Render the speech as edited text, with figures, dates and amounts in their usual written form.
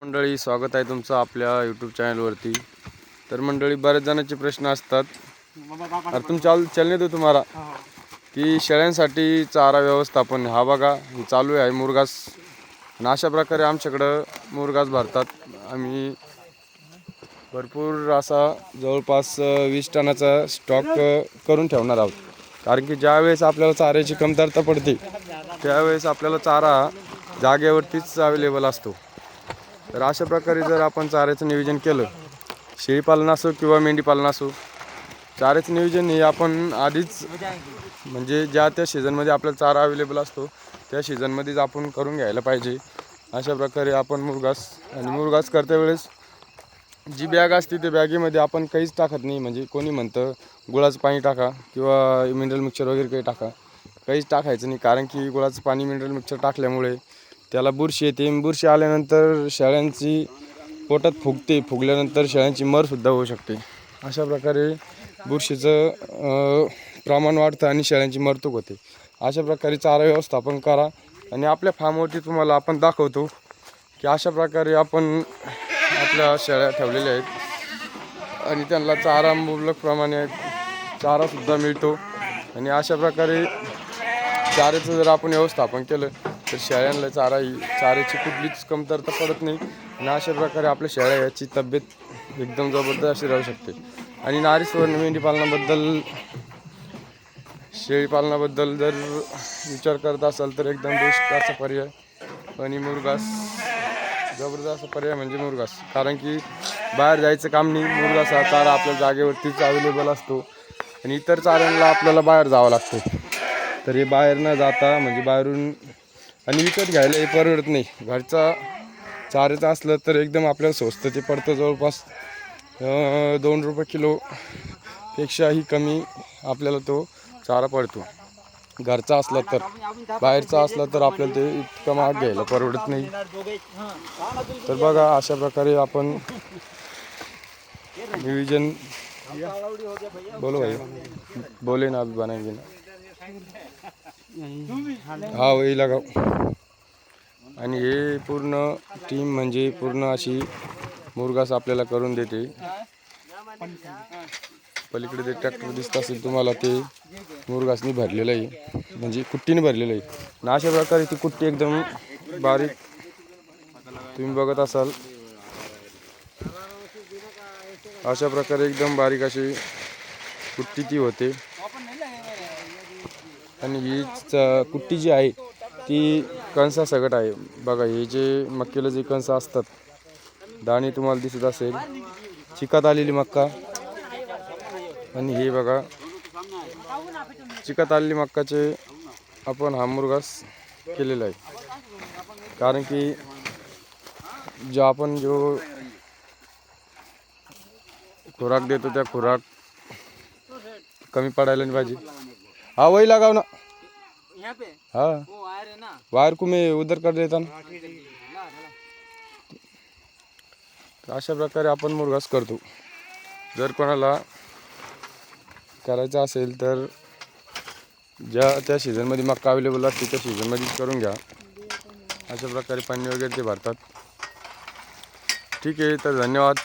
मंडळी, स्वागत आहे तुमचं आपल्या यूट्यूब चॅनलवरती। तर मंडळी, बरेच जणांचे प्रश्न असतात, तर तुमच्या चॅनल देतो तुम्हाला की शेळ्यांसाठी चारा व्यवस्थापन हा बघा हे चालू आहे मुरघास। आणि अशा प्रकारे आमच्याकडं मुरघास भरतात। आम्ही भरपूर असा जवळपास 20 टनाचा स्टॉक करून ठेवणार आहोत, कारण की ज्यावेळेस आपल्याला चाऱ्याची कमतरता पडते त्यावेळेस आपल्याला चारा जागेवरतीच अवेलेबल असतो। तर अशा प्रकारे जर आपण चाऱ्याचं नियोजन केलं, शेळीपालन असो किंवा मेंढीपालन असो, चाऱ्याचं नियोजन हे आपण आधीच म्हणजे ज्या त्या सीझनमध्ये आपल्याला चारा अवेलेबल असतो त्या सीझनमध्येच आपण करून घ्यायला पाहिजे। अशा प्रकारे आपण मुरघास करते वेळेस जी बॅग असते त्या बॅगेमध्ये आपण काहीच टाकत नाही। म्हणजे कोणी म्हणतं गुळाचं पाणी टाका किंवा मिनरल मिक्सचर वगैरे काही टाका, काहीच टाकायचं नाही, कारण की गुळाचं पाणी मिनरल मिक्सचर टाकल्यामुळे त्याला बुरशी येते। बुरशी आल्यानंतर शेळ्यांची पोटात फुगल्यानंतर शेळ्यांची मरसुद्धा होऊ शकते। अशा प्रकारे बुरशीचं प्रमाण वाढतं आणि शेळ्यांची मरतूक होते। अशा प्रकारे चारा व्यवस्थापन करा। आणि आपल्या फार्मवरती तुम्हाला आपण दाखवतो की अशा प्रकारे आपण आपल्या शेळ्या ठेवलेल्या आहेत आणि त्यांना चारा मुबलक प्रमाणे चारासुद्धा मिळतो। आणि अशा प्रकारे चाऱ्याचं जर आपण व्यवस्थापन केलं तर शेळ्यांना चाऱ्याची कुठलीच कमतरता पडत नाही। आणि अशा प्रकारे आपल्या शेळ्या याची तब्येत एकदम जबरदस्त अशी राहू शकते। आणि नारीसवर्ण मेंढीपालनाबद्दल शेळीपालनाबद्दल जर विचार करत असाल तर एकदम बेस्ट असा पर्याय आणि मुरघास जबरदस्त पर्याय म्हणजे मुरघास, कारण की बाहेर जायचं काम नाही। मुरघास हा चारा आपल्या जागेवरतीच अवेलेबल असतो आणि इतर चाऱ्यांना आपल्याला बाहेर जावं लागतं। तर हे बाहेर न जाता म्हणजे बाहेरून आणि विकत घ्यायला हे परवडत नाही। घरचा चाऱ्याचं असलं तर एकदम आपल्याला स्वस्त ते पडतं, जवळपास 2 रुपये किलोपेक्षाही कमी आपल्याला तो चारा पडतो घरचा असला तर। बाहेरचा असला तर आपल्याला ते इतकं महाग घ्यायला परवडत नाही। तर बघा अशा प्रकारे आपण नियोजन बोलो भाई बोले ना अभी बनाएंगे ना, हाँ वही लगाओ। आणि हे पूर्ण टीम म्हणजे पूर्ण अशी मुरघास आपल्याला करून देते। पलीकडे ते ट्रॅक्टर दिसत असेल तुम्हाला, ते मुरघासनी भरलेलं आहे, म्हणजे कुट्टीने भरलेलं आहे। आणि अशा प्रकारे ती कुट्टी एकदम बारीक तुम्ही बघत असाल, अशा प्रकारे एकदम बारीक अशी कुट्टी ती होते। आणि ही कुट्टी जी आहे ती कणसा सगट आहे। बघा हे जे मक्केला जे कणस असतात, दाणे तुम्हाला दिसत असेल, चिकात आलेली मक्का। आणि हे बघा चिकात आलेली मक्काचे आपण हा मुरघास केलेला आहे, कारण की जो खुराक देतो त्या खुराक कमी पडायला नाही पाहिजे। हाँ वही लगाओ ना, हाँ वायर को मैं उधर कर देता ना। अशा प्रकारे आपण मुरघास करतो। जर कोणाला करायचं असेल तर ज्या त्या सीझनमध्ये मक्का अवेलेबल असते त्या सीझनमध्येच करून घ्या। अशा प्रकारे पाणी वगैरे ते भरतात। ठीक आहे, तर धन्यवाद।